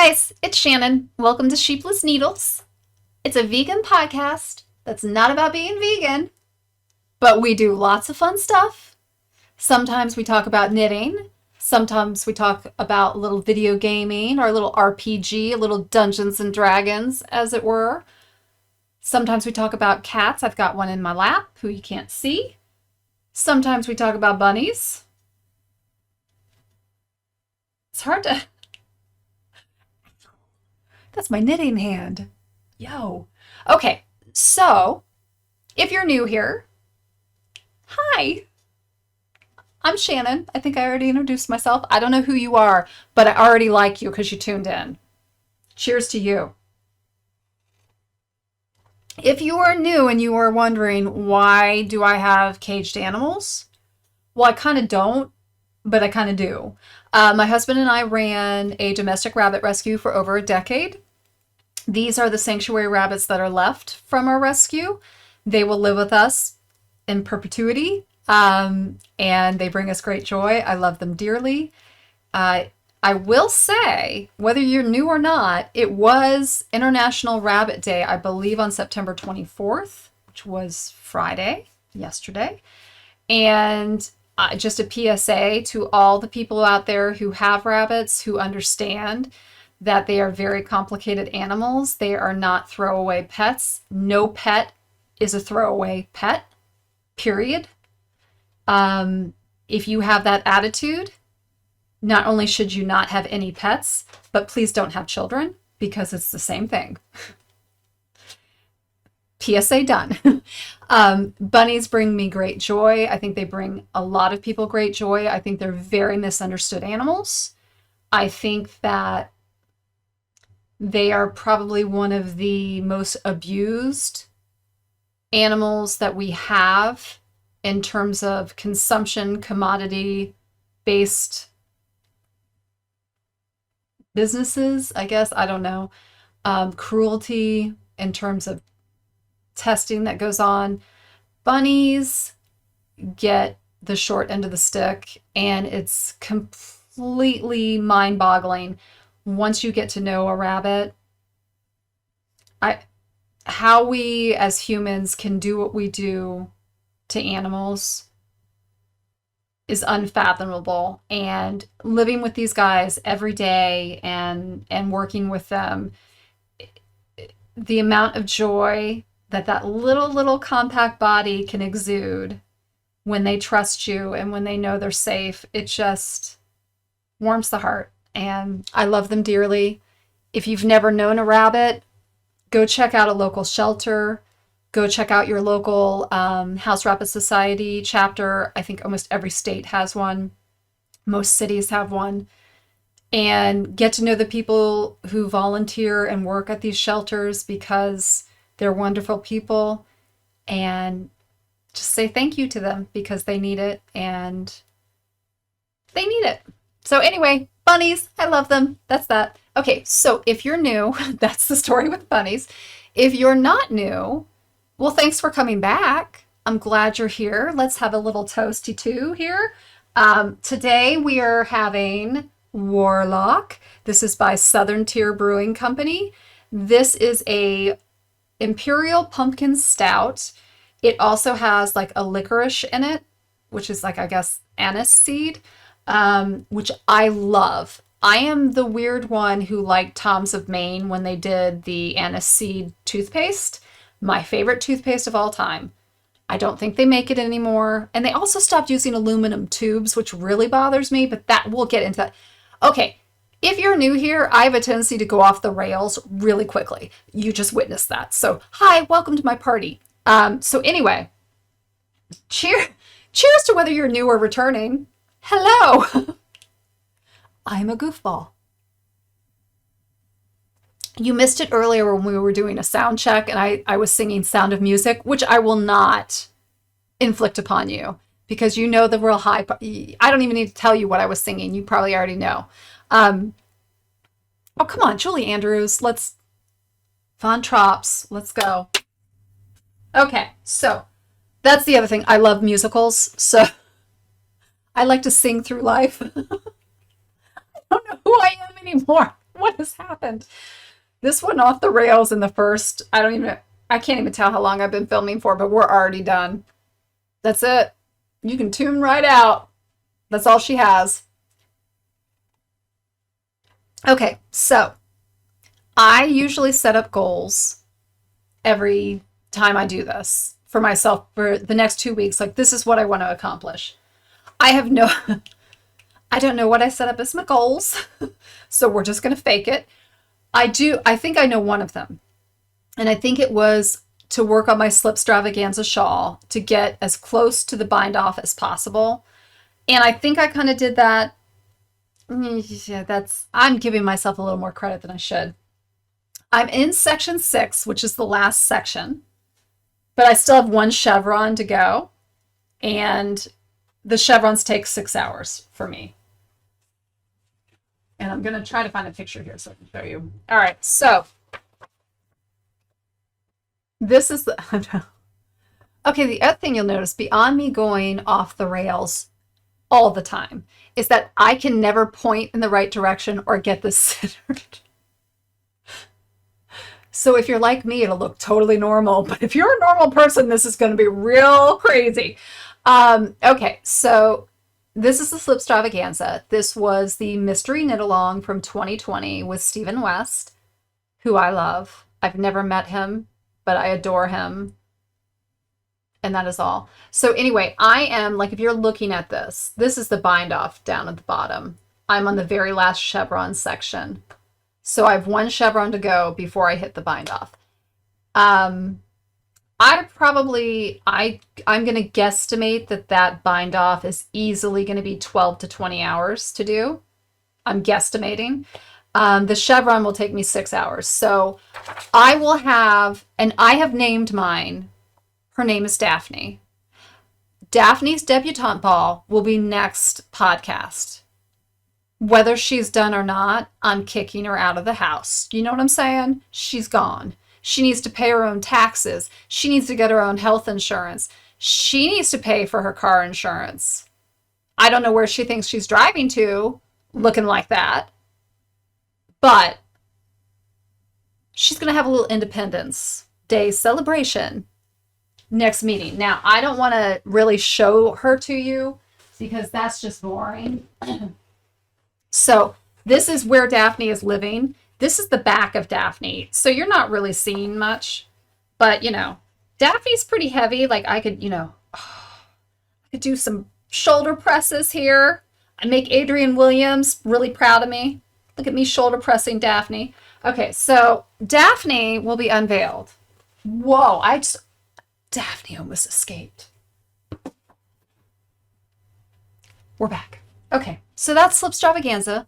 guys, it's Shannon. Welcome to Sheepless Needles. It's a vegan podcast that's not about being vegan, but we do lots of fun stuff. Sometimes we talk about knitting. Sometimes we talk about a little video gaming or a little RPG, a little Dungeons and Dragons, as it were. Sometimes we talk about cats. I've got one in my lap who you can't see. Sometimes we talk about bunnies. It's hard to... That's my knitting hand. Yo. Okay, so if you're new here, hi. I'm Shannon. I think I already introduced myself. I don't know who you are, but I already like you because you tuned in. Cheers to you. If you are new and you are wondering, why do I have caged animals? Well, I kind of don't, but I kind of do. My husband and I ran a domestic rabbit rescue for over a decade. These are the sanctuary rabbits that are left from our rescue. They will live with us in perpetuity, and they bring us great joy. I love them dearly. I will say, whether you're new or not, it was International Rabbit Day, I believe on September 24th, which was Friday, yesterday. And just a PSA to all the people out there who have rabbits, who understand that they are very complicated animals. They are not throwaway pets. No pet is a throwaway pet, period. If you have that attitude, not only should you not have any pets, but please don't have children, because it's the same thing. PSA done. Bunnies bring me great joy. I think they bring a lot of people great joy. I think they're very misunderstood animals. I think that they are probably one of the most abused animals that we have in terms of consumption, commodity-based businesses, I guess. I don't know. Cruelty in terms of testing that goes on. Bunnies get the short end of the stick, and it's completely mind-boggling once you get to know a rabbit. How we as humans can do what we do to animals is unfathomable. And living with these guys every day and working with them, the amount of joy that little compact body can exude when they trust you and when they know they're safe, it just warms the heart. And I love them dearly. If you've never known a rabbit, go check out a local shelter. Go check out your local House Rabbit Society chapter. I think almost every state has one. Most cities have one. And get to know the people who volunteer and work at these shelters, because they're wonderful people. And just say thank you to them, because they need it, and they need it. So anyway, bunnies, I love them. That's that. Okay, so if you're new, that's the story with bunnies. If you're not new, well, thanks for coming back. I'm glad you're here. Let's have a little toasty too here. Today we are having Warlock. This is by Southern Tier Brewing Company. This is a Imperial Pumpkin Stout. It also has like a licorice in it, which is like, I guess, anise seed, which I love. I am the weird one who liked Tom's of Maine when they did the anise seed toothpaste. My favorite toothpaste of all time. I don't think they make it anymore. And they also stopped using aluminum tubes, which really bothers me, but we'll get into that. Okay, if you're new here, I have a tendency to go off the rails really quickly. You just witnessed that. So, hi, welcome to my party. So anyway, cheers to whether you're new or returning. Hello. I'm a goofball. You missed it earlier when we were doing a sound check and I was singing Sound of Music, which I will not inflict upon you, because you know the real high. I don't even need to tell you what I was singing. You probably already know. Oh, come on, Julie Andrews. Let's Von Trops. Let's go. Okay, so that's the other thing. I love musicals, so I like to sing through life. I don't know who I am anymore. What has happened? This went off the rails in the first, I can't even tell how long I've been filming for, but we're already done. That's it. You can tune right out. That's all she has. Okay, so I usually set up goals every time I do this for myself for the next 2 weeks. Like, this is what I want to accomplish. I don't know what I set up as my goals. So we're just going to fake it. I think I know one of them. And I think it was to work on my Slipstravaganza shawl to get as close to the bind off as possible. And I think I kind of did that. Yeah, I'm giving myself a little more credit than I should. I'm in section 6, which is the last section, but I still have one chevron to go. And the chevrons take 6 hours for me. And I'm going to try to find a picture here so I can show you. All right, so this is the... Okay, the other thing you'll notice, beyond me going off the rails all the time, is that I can never point in the right direction or get this centered. So if you're like me, it'll look totally normal. But if you're a normal person, this is going to be real crazy. Okay, so this is the Slipstravaganza. This was the mystery knit along from 2020 with Stephen West, who I love. I've never met him, but I adore him. And that is all. So anyway, I am, like, if you're looking at this, this is the bind off down at the bottom. I'm on the very last chevron section. So I have one chevron to go before I hit the bind off. I'm going to guesstimate that bind off is easily going to be 12 to 20 hours to do. I'm guesstimating. The chevron will take me 6 hours. So I will have, and I have named mine. Her name is Daphne. Daphne's debutante ball will be next podcast. Whether she's done or not, I'm kicking her out of the house. You know what I'm saying? She's gone. She needs to pay her own taxes. She needs to get her own health insurance. She needs to pay for her car insurance. I don't know where she thinks she's driving to, looking like that. But she's going to have a little Independence Day celebration next meeting. Now, I don't want to really show her to you because that's just boring. So this is where Daphne is living. This is the back of Daphne. So you're not really seeing much, but Daphne's pretty heavy. Like I could do some shoulder presses here. I make Adrienne Williams really proud of me. Look at me shoulder pressing Daphne. Okay, so Daphne will be unveiled. Whoa, Daphne almost escaped. We're back. Okay, so that's Slipstravaganza.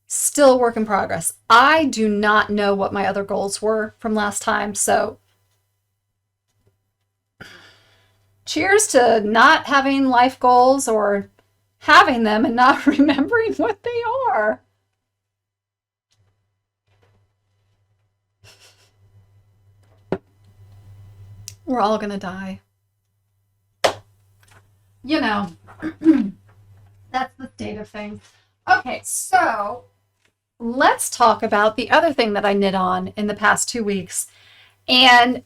Still work in progress. I do not know what my other goals were from last time, so cheers to not having life goals or having them and not remembering what they are. We're all gonna die. That's the state of things. Okay, so let's talk about the other thing that I knit on in the past 2 weeks. And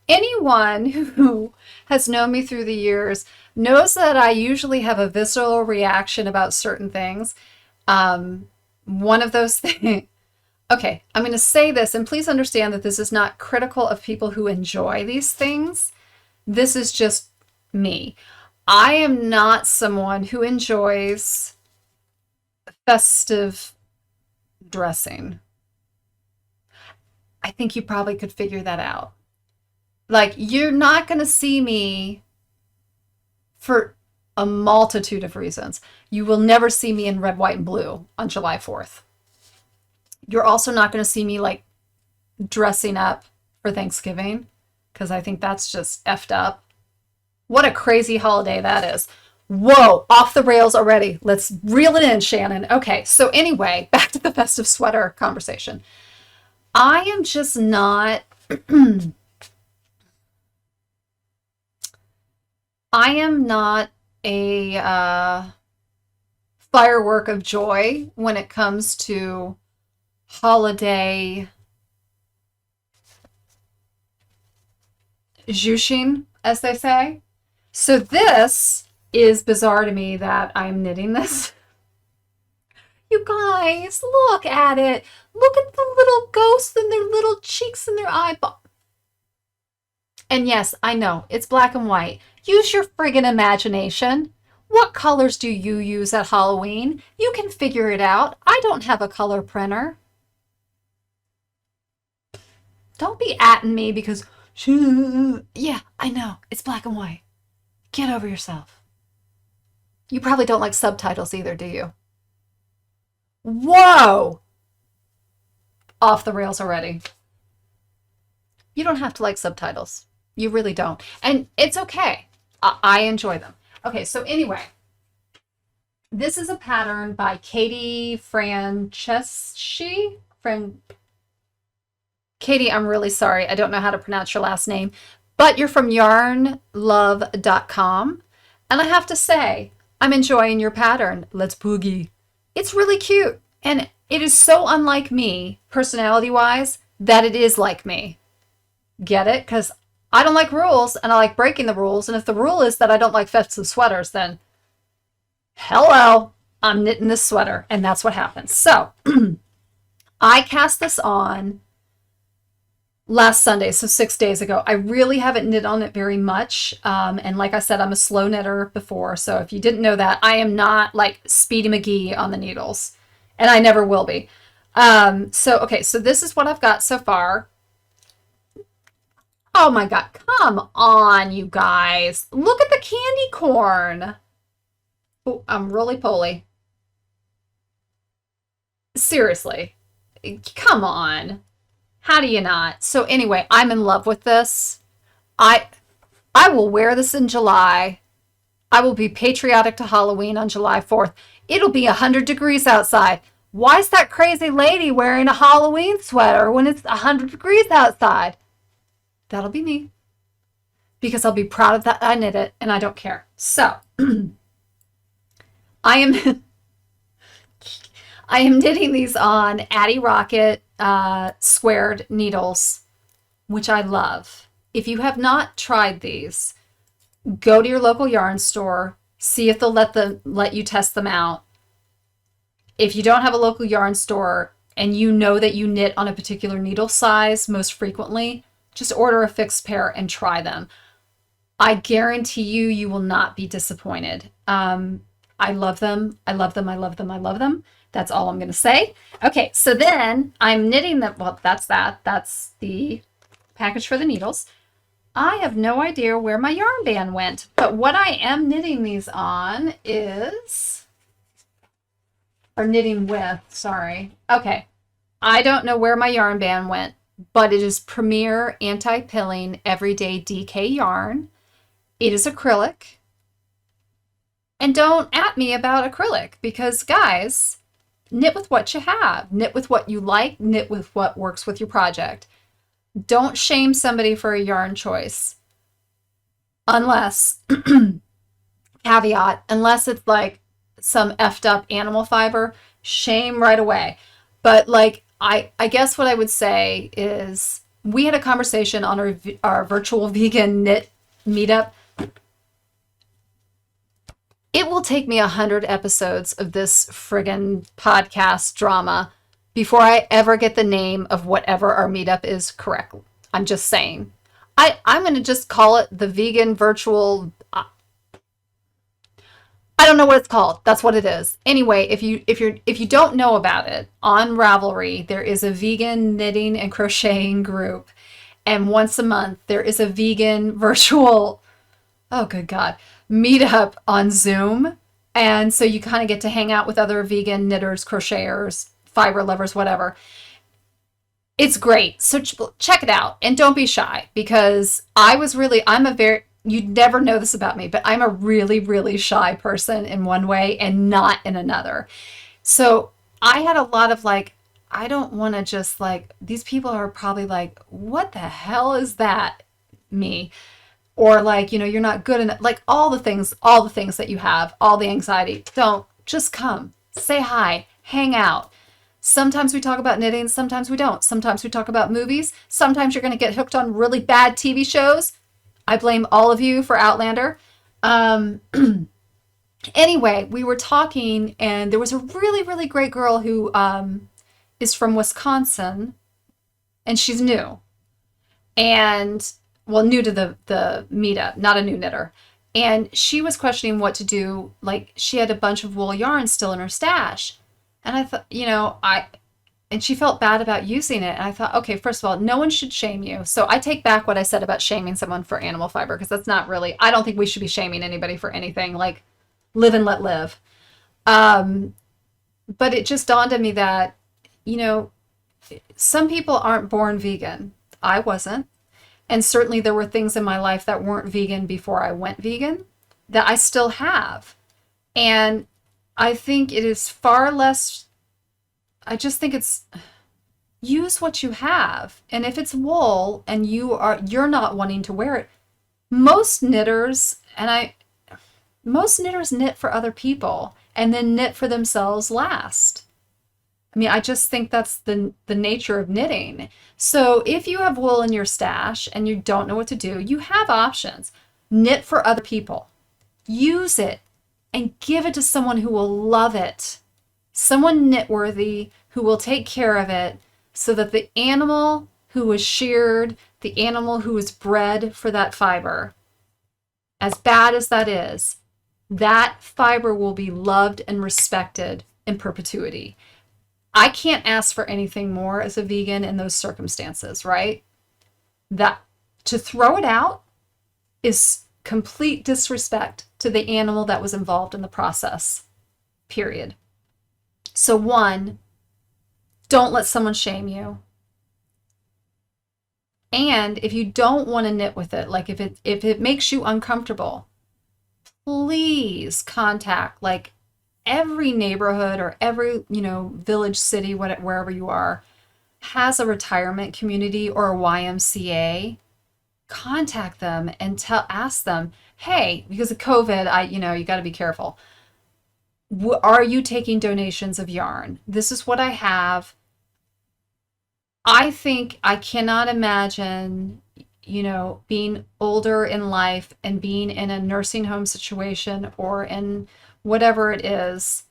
anyone who has known me through the years knows that I usually have a visceral reaction about certain things. One of those things, okay, I'm going to say this, and please understand that this is not critical of people who enjoy these things. This is just me. I am not someone who enjoys festive dressing. I think you probably could figure that out. Like, you're not going to see me for a multitude of reasons. You will never see me in red, white, and blue on July 4th. You're also not going to see me like dressing up for Thanksgiving because I think that's just effed up. What a crazy holiday that is. Whoa, off the rails already. Let's reel it in, Shannon. Okay, so anyway, back to the festive sweater conversation. I am just not... I am not a firework of joy when it comes to holiday jushin, as they say. So this is bizarre to me that I'm knitting this. You guys, look at it. Look at the little ghosts and their little cheeks and their eyeball. And yes, I know, it's black and white. Use your friggin' imagination. What colors do you use at Halloween? You can figure it out. I don't have a color printer. Don't be atting me because, yeah, I know, it's black and white. Get over yourself. You probably don't like subtitles either, do you? Whoa! Off the rails already. You don't have to like subtitles. You really don't. And it's okay. I enjoy them. Okay, so anyway, this is a pattern by Katie Franceschi. Katie, I'm really sorry. I don't know how to pronounce your last name, but you're from yarnlove.com. And I have to say, I'm enjoying your pattern. Let's boogie. It's really cute. And it is so unlike me, personality-wise, that it is like me. Get it? Because I don't like rules, and I like breaking the rules. And if the rule is that I don't like festive sweaters, then hello, I'm knitting this sweater. And that's what happens. So I cast this on last Sunday, so 6 days ago. I really haven't knit on it very much. And like I said, I'm a slow knitter before. So if you didn't know that, I am not like Speedy McGee on the needles. And I never will be. Okay, so this is what I've got so far. Oh my God, come on, you guys. Look at the candy corn. Oh, I'm roly-poly. Seriously, come on. How do you not? So anyway, I'm in love with this. I will wear this in July. I will be patriotic to Halloween on July 4th. It'll be 100 degrees outside. Why is that crazy lady wearing a Halloween sweater when it's 100 degrees outside? That'll be me. Because I'll be proud of that I knit it and I don't care. So, I am knitting these on Addy Rocket squared needles, which I love. If you have not tried these, go to your local yarn store, see if they'll let you test them out. If you don't have a local yarn store and you know that you knit on a particular needle size most frequently, just order a fixed pair and try them. I guarantee you, you will not be disappointed. I love them. I love them. I love them. I love them. That's all I'm going to say. Okay, so then I'm knitting them. Well, that's that. That's the package for the needles. I have no idea where my yarn band went, but what I am knitting these on is, or knitting with, sorry. Okay, I don't know where my yarn band went, but it is Premier Anti-Pilling Everyday DK yarn. It is acrylic. And don't at me about acrylic because, guys, knit with what you have. Knit with what you like. Knit with what works with your project. Don't shame somebody for a yarn choice. Unless, caveat, unless it's like some effed up animal fiber, shame right away. But like, I guess what I would say is we had a conversation on our virtual vegan knit meetup. It will take me 100 episodes of this friggin' podcast drama before I ever get the name of whatever our meetup is correct. I'm just saying. I'm going to just call it the vegan virtual. I don't know what it's called. That's what it is. Anyway, if you don't know about it, on Ravelry there is a vegan knitting and crocheting group, and once a month there is a vegan virtual, oh good God, meetup on Zoom. And so you kind of get to hang out with other vegan knitters, crocheters, fiber lovers, whatever. It's great. So check it out and don't be shy because you'd never know this about me, but I'm a really, really shy person in one way and not in another. So I had a lot of like, I don't want to just like, these people are probably like, what the hell is that? Me. Or like, you're not good enough, like all the things that you have, all the anxiety. Don't, just come, say hi, hang out. Sometimes we talk about knitting, sometimes we don't. Sometimes we talk about movies. Sometimes you're going to get hooked on really bad TV shows. I blame all of you for Outlander. Um, anyway, we were talking, and there was a really, really great girl who is from Wisconsin, and she's new. And, well, new to the meetup, not a new knitter. And she was questioning what to do. Like, she had a bunch of wool yarn still in her stash. And I thought, and she felt bad about using it. And I thought, okay, first of all, no one should shame you. So I take back what I said about shaming someone for animal fiber, because that's not really, I don't think we should be shaming anybody for anything. Like, live and let live. But it just dawned on me that, some people aren't born vegan. I wasn't. And certainly there were things in my life that weren't vegan before I went vegan that I still have. And I think it is far less, I just think it's use what you have. And if it's wool and you're not wanting to wear it, most knitters knit for other people and then knit for themselves last. I mean, I just think that's the nature of knitting. So if you have wool in your stash and you don't know what to do, you have options. Knit for other people. Use it and give it to someone who will love it. Someone knitworthy who will take care of it, so that the animal who was sheared, the animal who was bred for that fiber, as bad as that is, that fiber will be loved and respected in perpetuity. I can't ask for anything more as a vegan in those circumstances, right? That to throw it out is complete disrespect to the animal that was involved in the process, period. So one, don't let someone shame you. And if you don't want to knit with it, like if it makes you uncomfortable, please contact like every neighborhood or every, village, city, wherever you are, has a retirement community or a YMCA. Contact them and ask them, hey, because of COVID, you got to be careful. Are you taking donations of yarn? This is what I have. I think I cannot imagine, being older in life and being in a nursing home situation or in whatever it is,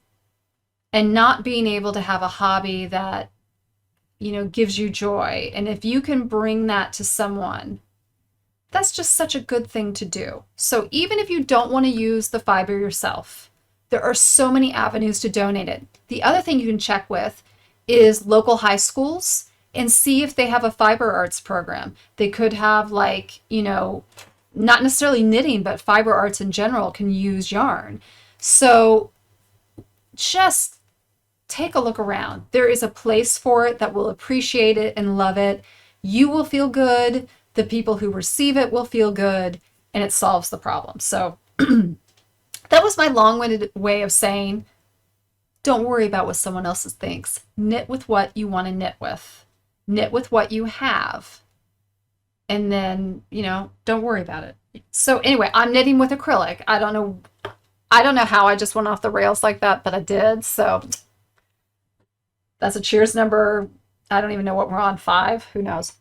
and not being able to have a hobby that, gives you joy. And if you can bring that to someone, that's just such a good thing to do. So even if you don't want to use the fiber yourself, there are so many avenues to donate it. The other thing you can check with is local high schools and see if they have a fiber arts program. They could have not necessarily knitting, but fiber arts in general can use yarn. So just take a look around. There is a place for it that will appreciate it and love it. You will feel good. The people who receive it will feel good, and it solves the problem. So that was my long-winded way of saying, don't worry about what someone else thinks. Knit with what you want to knit with. Knit with what you have. And then, don't worry about it. So anyway, I'm knitting with acrylic. I don't know how I just went off the rails like that, but I did. So that's a cheers number. I don't even know what we're on, 5. Who knows?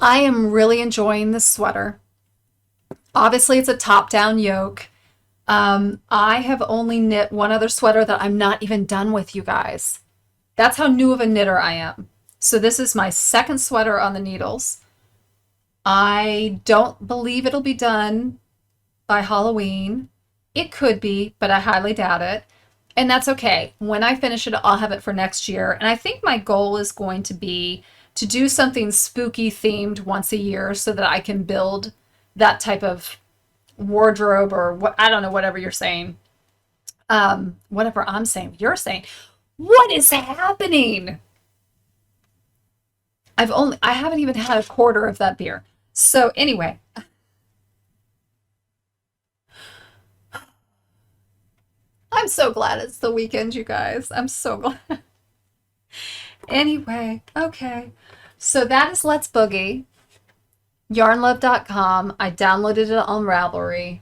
I am really enjoying this sweater. Obviously, it's a top-down yoke. I have only knit one other sweater that I'm not even done with, you guys. That's how new of a knitter I am. So this is my second sweater on the needles. I don't believe it'll be done by Halloween. It could be, but I highly doubt it. And that's okay. When I finish it, I'll have it for next year. And I think my goal is going to be to do something spooky themed once a year so that I can build that type of wardrobe, or what, I don't know, whatever you're saying. Whatever I'm saying, you're saying. What is happening? I haven't even had a quarter of that beer. So anyway, I'm so glad it's the weekend, you guys. I'm so glad. Anyway, okay. So that is Let's Boogie. Yarnlove.com. I downloaded it on Ravelry.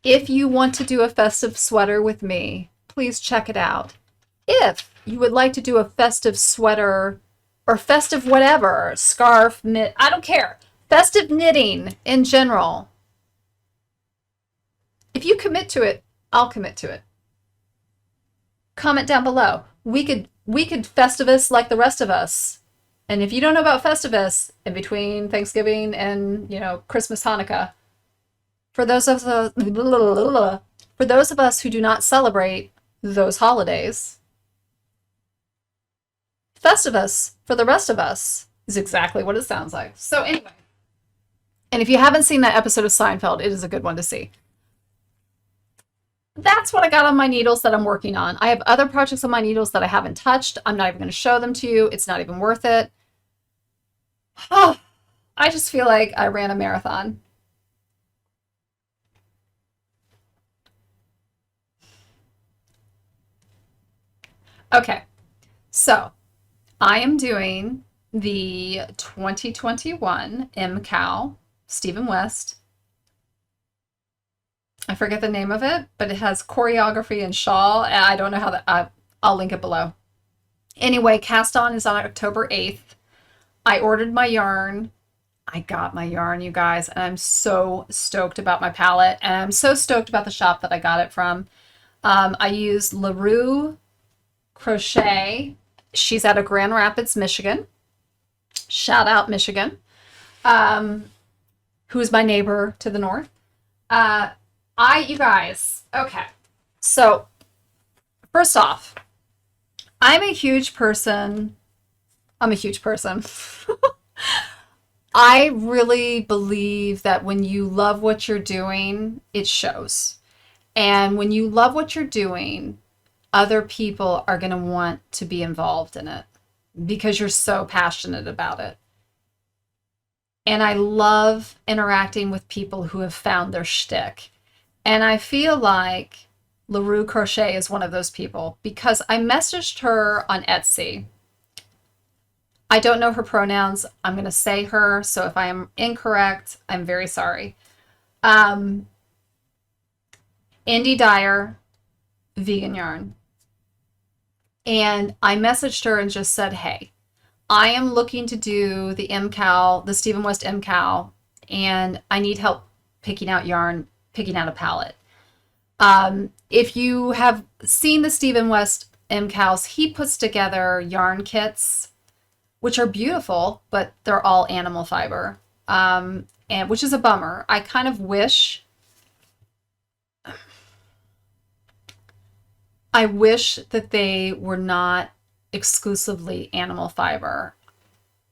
If you want to do a festive sweater with me, please check it out. If you would like to do a festive sweater or festive whatever, scarf, knit, I don't care. Festive knitting in general. If you commit to it, I'll commit to it. Comment down below. We could Festivus like the rest of us. And if you don't know about Festivus, in between Thanksgiving and, Christmas, Hanukkah, for those of us who do not celebrate those holidays, Festivus for the rest of us is exactly what it sounds like. So anyway, and if you haven't seen that episode of Seinfeld, it is a good one to see. That's what I got on my needles that I'm working on. I have other projects on my needles that I haven't touched. I'm not even going to show them to you. It's not even worth it. Oh, I just feel like I ran a marathon. Okay, so I am doing the 2021 MKAL Stephen West. I forget the name of it, but it has choreography and shawl. I don't know how that, I'll link it below. Anyway, cast on is on October 8th. I ordered my yarn. I got my yarn, you guys, and I'm so stoked about my palette, and I'm so stoked about the shop that I got it from. I used LeRoo Crochet. She's out of Grand Rapids, Michigan. Shout out, Michigan. Who's my neighbor to the north. You guys, okay. So, first off, I'm a huge person. I really believe that when you love what you're doing, it shows. And when you love what you're doing, other people are going to want to be involved in it because you're so passionate about it. And I love interacting with people who have found their shtick. And I feel like LeRoo Crochet is one of those people because I messaged her on Etsy. I don't know her pronouns. I'm going to say her. So if I am incorrect, I'm very sorry. Indie Dyer, vegan yarn. And I messaged her and just said, hey, I am looking to do the MKAL, the Stephen West MKAL, and I need help picking out yarn, picking out a palette. If you have seen the Stephen West MKALs, he puts together yarn kits, which are beautiful, but they're all animal fiber, and which is a bummer. I kind of wish that they were not exclusively animal fiber.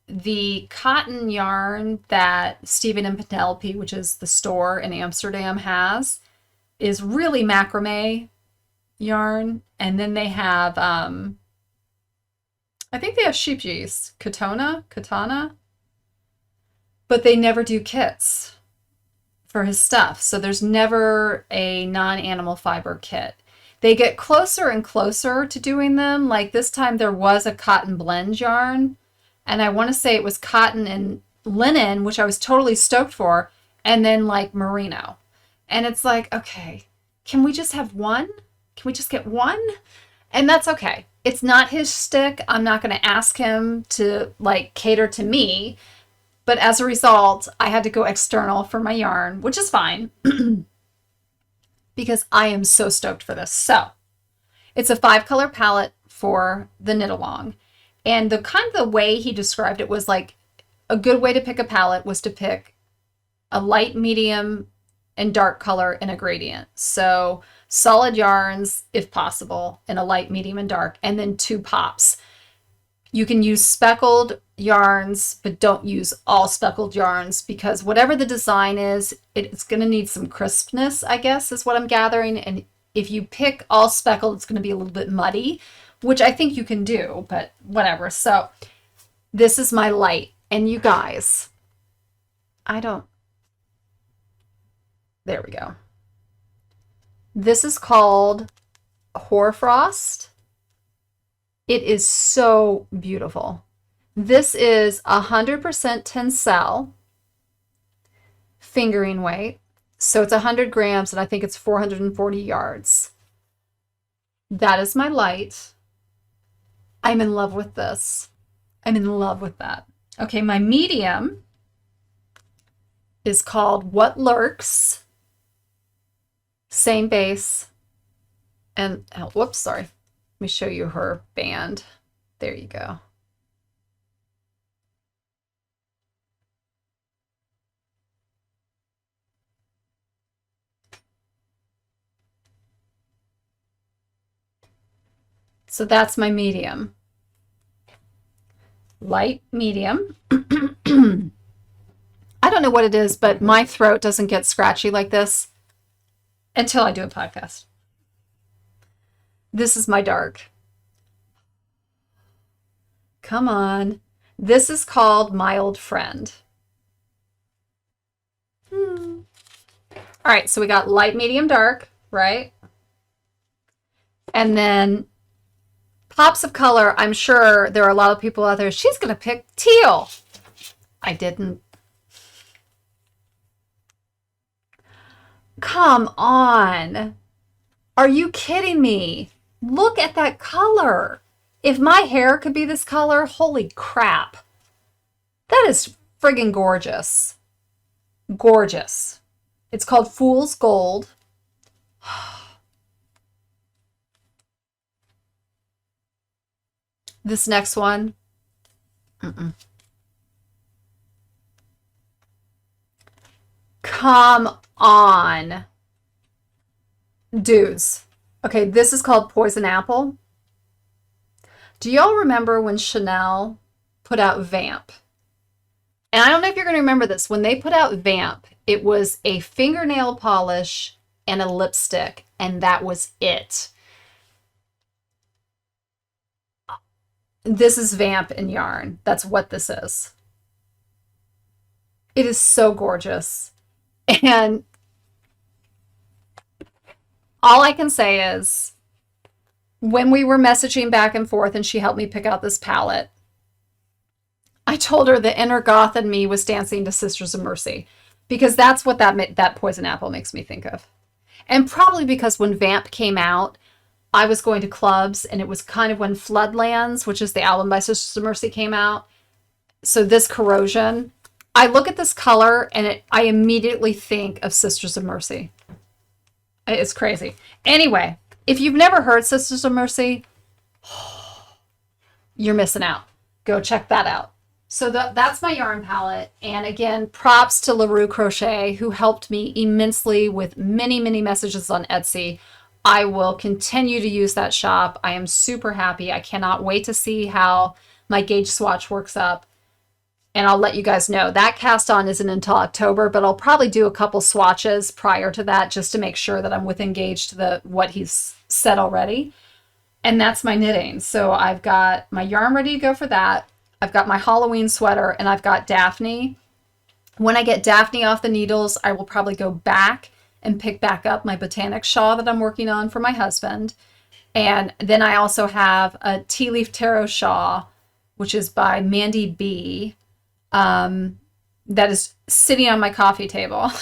The cotton yarn that Stephen and Penelope, which is the store in Amsterdam, has is really macrame yarn. And then they have, I think they have sheep geese, katana, but they never do kits for his stuff. So there's never a non-animal fiber kit. They get closer and closer to doing them. Like this time there was a cotton blend yarn, and I want to say it was cotton and linen, which I was totally stoked for, and then like merino. And it's like, okay, can we just have one? Can we just get one? And that's okay. It's not his shtick. I'm not going to ask him to like cater to me. But as a result, I had to go external for my yarn, which is fine. Because I am so stoked for this. So it's a 5-color palette for the knit along. And the kind of the way he described it was like a good way to pick a palette was to pick a light, medium, and dark color in a gradient. So solid yarns, if possible, in a light, medium, and dark, and then 2 pops. You can use speckled yarns, but don't use all speckled yarns because whatever the design is, it's going to need some crispness, I guess, is what I'm gathering. And if you pick all speckled, it's going to be a little bit muddy, which I think you can do, but whatever. So this is my light. And you guys, there we go. This is called Hoarfrost. It is so beautiful. This is 100% Tencel fingering weight. So it's 100 grams and I think it's 440 yards. That is my light. I'm in love with this. I'm in love with that. Okay, my medium is called What Lurks. Same base. And, oh, whoops, sorry. Let me show you her band. There you go. So that's my medium. Light, medium. I don't know what it is, but my throat doesn't get scratchy like this until I do a podcast. This is my dark. Come on. This is called My Old Friend. All right, so we got light, medium, dark, right? And then pops of color. I'm sure there are a lot of people out there. She's going to pick teal. I didn't. Come on. Are you kidding me? Look at that color. If my hair could be this color, holy crap. That is friggin' gorgeous. Gorgeous. It's called Fool's Gold. This next one. Come on. Dudes. Okay, this is called Poison Apple. Do y'all remember when Chanel put out Vamp? And I don't know if you're going to remember this. When they put out Vamp, it was a fingernail polish and a lipstick, and that was it. This is Vamp in yarn. That's what this is. It is so gorgeous. And all I can say is, when we were messaging back and forth and she helped me pick out this palette, I told her the inner goth in me was dancing to Sisters of Mercy, because that's what that Poison Apple makes me think of. And probably because when Vamp came out, I was going to clubs, and it was kind of when Floodlands, which is the album by Sisters of Mercy, came out. So This Corrosion, I look at this color and I immediately think of Sisters of Mercy. It's crazy. Anyway, if you've never heard Sisters of Mercy, you're missing out. Go check that out. So that's my yarn palette. And again, props to LeRoo Crochet, who helped me immensely with many, many messages on Etsy. I will continue to use that shop. I am super happy. I cannot wait to see how my gauge swatch works up. And I'll let you guys know. That cast on isn't until October, but I'll probably do a couple swatches prior to that just to make sure that I'm within gauge to what he's said already. And that's my knitting. So I've got my yarn ready to go for that. I've got my Halloween sweater, and I've got Daphne. When I get Daphne off the needles, I will probably go back and pick back up my Botanic shawl that I'm working on for my husband. And then I also have a Tea Leaf Tarot shawl, which is by Mandy B. That is sitting on my coffee table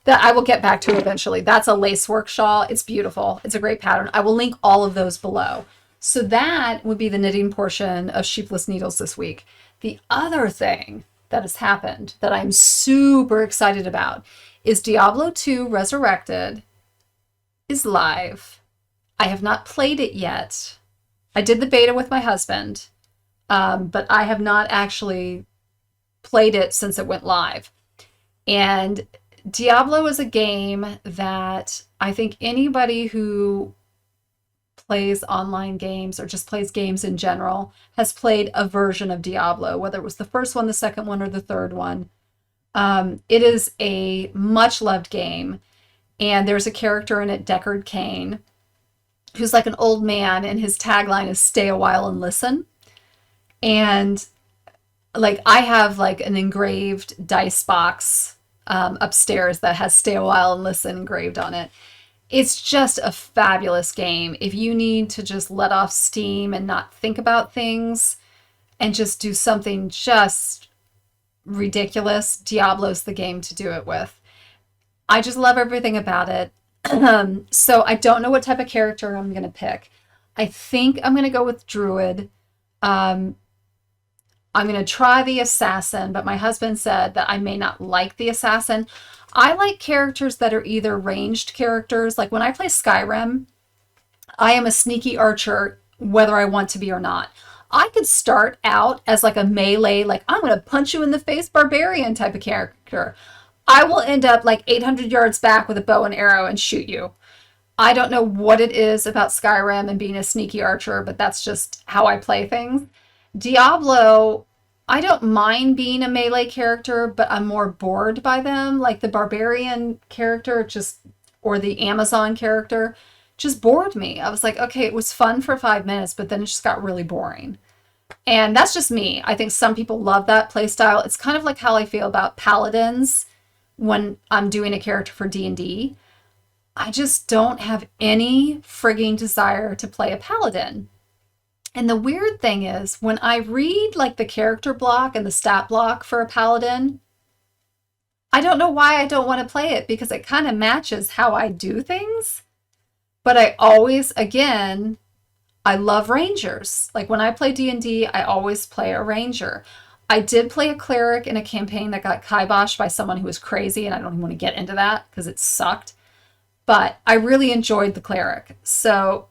that I will get back to eventually. That's a lacework shawl. It's beautiful. It's a great pattern. I will link all of those below. So that would be the knitting portion of Sheepless Needles this week. The other thing that has happened that I'm super excited about is Diablo 2 Resurrected is live. I have not played it yet. I did the beta with my husband, but I have not actually played it since it went live. And Diablo is a game that I think anybody who plays online games or just plays games in general has played a version of Diablo, whether it was the first one, the second one, or the third one. It is a much loved game, and there's a character in it, Deckard Cain, who's like an old man, and his tagline is "Stay a while and listen." And like, I have like an engraved dice box upstairs that has "Stay a while and listen" engraved on it. It's just a fabulous game. If you need to just let off steam and not think about things and just do something just ridiculous, Diablo's the game to do it with. I just love everything about it. So I don't know what type of character I'm going to pick. I think I'm going to go with Druid. Um, I'm going to try the Assassin, but my husband said that I may not like the Assassin. I like characters that are either ranged characters. Like when I play Skyrim, I am a sneaky archer whether I want to be or not. I could start out as like a melee, like I'm going to punch you in the face barbarian type of character. I will end up like 800 yards back with a bow and arrow and shoot you. I don't know what it is about Skyrim and being a sneaky archer, but that's just how I play things. Diablo, I don't mind being a melee character, but I'm more bored by them. Like the barbarian character just, or the Amazon character, just bored me. I was like, okay, it was fun for 5 minutes, but then it just got really boring. And that's just me. I think some people love that play style. It's kind of like how I feel about paladins when I'm doing a character for D&D. I just don't have any frigging desire to play a paladin. And the weird thing is, when I read like the character block and the stat block for a paladin, I don't know why I don't want to play it because it kind of matches how I do things. But I always, again, I love rangers. Like when I play D&D, I always play a ranger. I did play a cleric in a campaign that got kiboshed by someone who was crazy, and I don't even want to get into that because it sucked. But I really enjoyed the cleric. So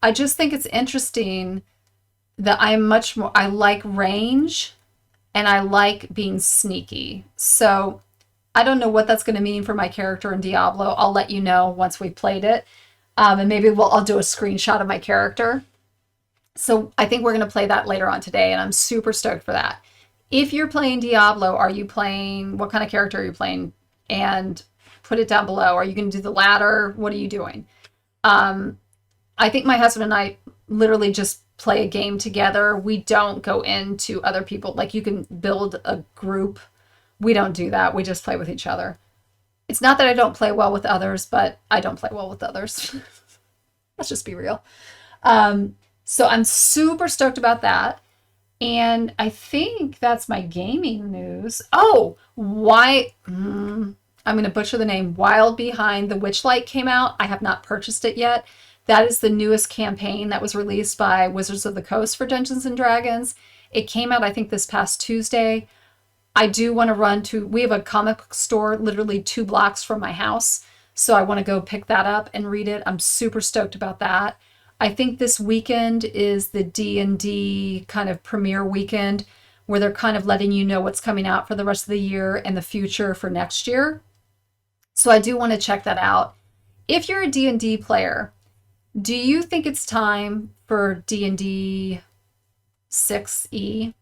I just think it's interesting that I'm much more, I like range and I like being sneaky. So I don't know what that's going to mean for my character in Diablo. I'll let you know once we've played it. And maybe I'll do a screenshot of my character. So I think we're going to play that later on today, and I'm super stoked for that. If you're playing Diablo, are you playing, what kind of character are you playing? And put it down below. Are you going to do the ladder? What are you doing? I think my husband and I literally just play a game together. We don't go into other people. Like you can build a group. We don't do that. We just play with each other. It's not that I don't play well with others, but I don't play well with others. Let's just be real. So I'm super stoked about that. And I think that's my gaming news. Oh, why? I'm going to butcher the name. Wild Behind the Witchlight came out. I have not purchased it yet. That is the newest campaign that was released by Wizards of the Coast for Dungeons and Dragons. It came out, I think, this past Tuesday. I do want to we have a comic book store literally 2 blocks from my house. So I want to go pick that up and read it. I'm super stoked about that. I think this weekend is the D&D kind of premiere weekend where they're kind of letting you know what's coming out for the rest of the year and the future for next year. So I do want to check that out. If you're a D&D player, do you think it's time for D&D 6e?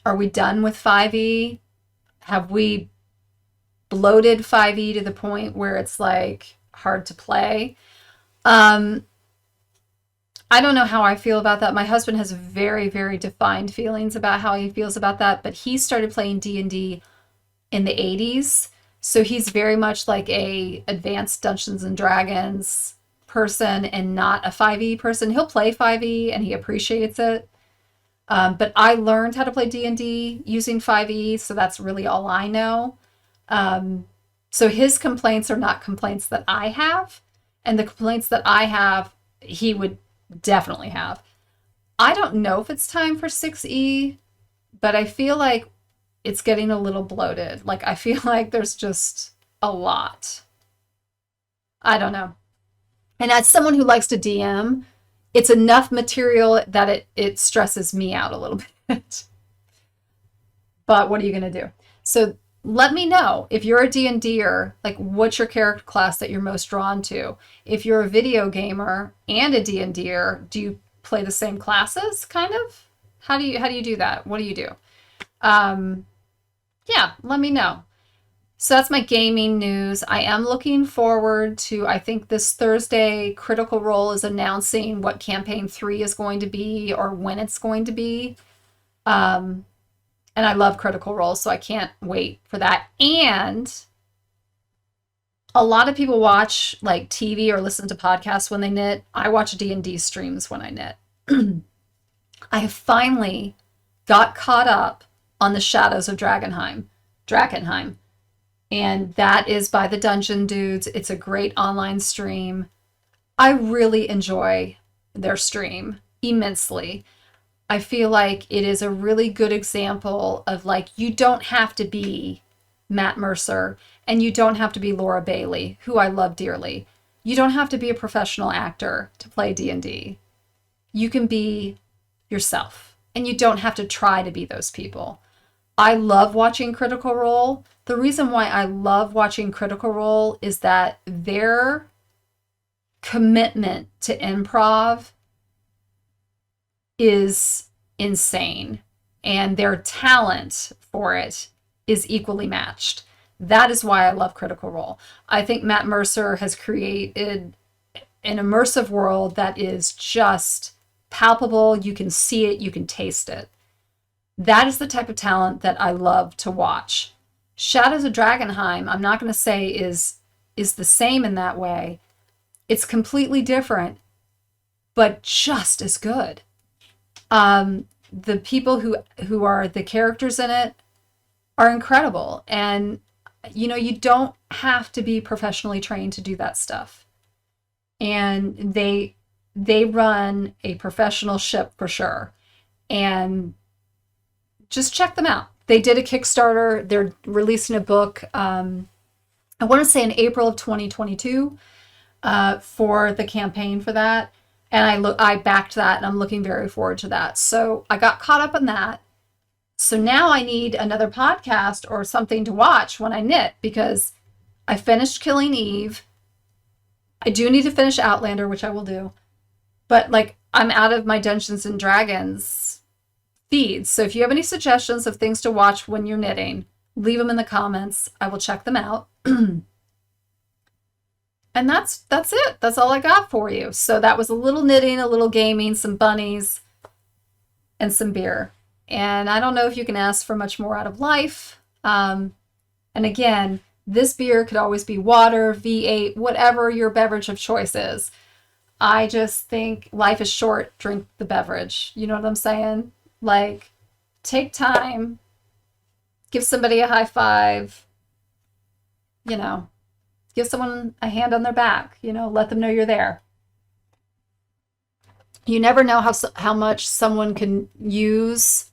Are we done with 5e? Have we bloated 5e to the point where it's like hard to play? I don't know how I feel about that. My husband has very, very defined feelings about how he feels about that, but he started playing D&D in the 80s. So he's very much like a advanced Dungeons and Dragons person and not a 5e person. He'll play 5e and he appreciates it. But I learned how to play D&D using 5e, so that's really all I know. So his complaints are not complaints that I have, and the complaints that I have, he would definitely have. I don't know if it's time for 6e, but I feel like it's getting a little bloated. Like, I feel like there's just a lot. I don't know. And as someone who likes to DM, it's enough material that it stresses me out a little bit. But what are you going to do? So let me know if you're a D&Der, like what's your character class that you're most drawn to? If you're a video gamer and a D&Der, do you play the same classes kind of? How do you do that? What do you do? Yeah, let me know. So that's my gaming news. I am looking forward to, I think this Thursday, Critical Role is announcing what Campaign 3 is going to be or when it's going to be. And I love Critical Role, so I can't wait for that. And a lot of people watch like TV or listen to podcasts when they knit. I watch D&D streams when I knit. I have finally got caught up on the Shadows of Drakenheim. And that is by the Dungeon Dudes. It's a great online stream. I really enjoy their stream immensely. I feel like it is a really good example of like, you don't have to be Matt Mercer and you don't have to be Laura Bailey, who I love dearly. You don't have to be a professional actor to play D&D. You can be yourself and you don't have to try to be those people. I love watching Critical Role. The reason why I love watching Critical Role is that their commitment to improv is insane, and their talent for it is equally matched. That is why I love Critical Role. I think Matt Mercer has created an immersive world that is just palpable. You can see it, you can taste it. That is the type of talent that I love to watch. Shadows of Dragonheim, I'm not going to say is the same in that way. It's completely different, but just as good. The people who are the characters in it are incredible. And, you know, you don't have to be professionally trained to do that stuff. And they run a professional ship for sure. And just check them out. They did a Kickstarter. They're releasing a book, I want to say in April of 2022, for the campaign for that. And I backed that, and I'm looking very forward to that. So I got caught up in that. So now I need another podcast or something to watch when I knit, because I finished Killing Eve. I do need to finish Outlander, which I will do. But like, I'm out of my Dungeons and Dragons feeds. So if you have any suggestions of things to watch when you're knitting, leave them in the comments. I will check them out. And that's it. That's all I got for you. So that was a little knitting, a little gaming, some bunnies, and some beer. And I don't know if you can ask for much more out of life. And again, this beer could always be water, V8, whatever your beverage of choice is. I just think life is short. Drink the beverage. You know what I'm saying? Like, take time, give somebody a high five, you know, give someone a hand on their back, you know, let them know you're there. You never know how much someone can use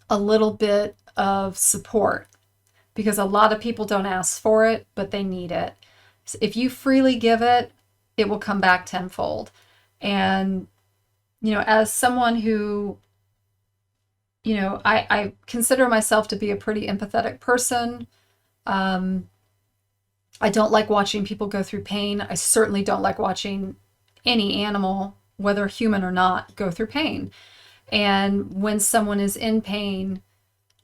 a little bit of support, because a lot of people don't ask for it, but they need it. So if you freely give it, it will come back tenfold. And, you know, as someone who, you know, I consider myself to be a pretty empathetic person. I don't like watching people go through pain. I certainly don't like watching any animal, whether human or not, go through pain. And when someone is in pain,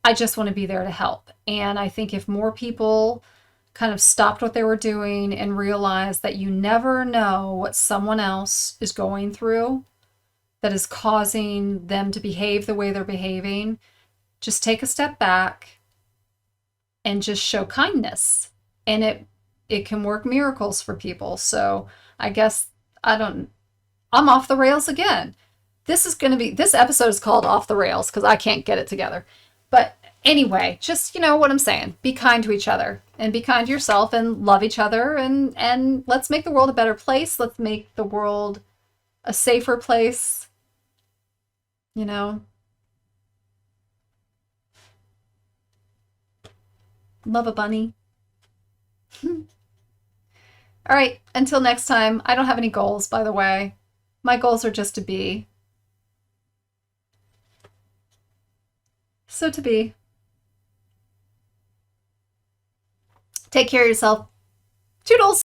I just want to be there to help. And I think if more people kind of stopped what they were doing and realized that you never know what someone else is going through that is causing them to behave the way they're behaving, just take a step back and just show kindness. And it can work miracles for people. So I guess I'm off the rails again. This episode is called Off the Rails because I can't get it together. But anyway, just, you know what I'm saying. Be kind to each other and be kind to yourself and love each other, and let's make the world a better place. Let's make the world a safer place. You know, love a bunny. All right, until next time. I don't have any goals, by the way. My goals are just to be. So to be. Take care of yourself. Toodles!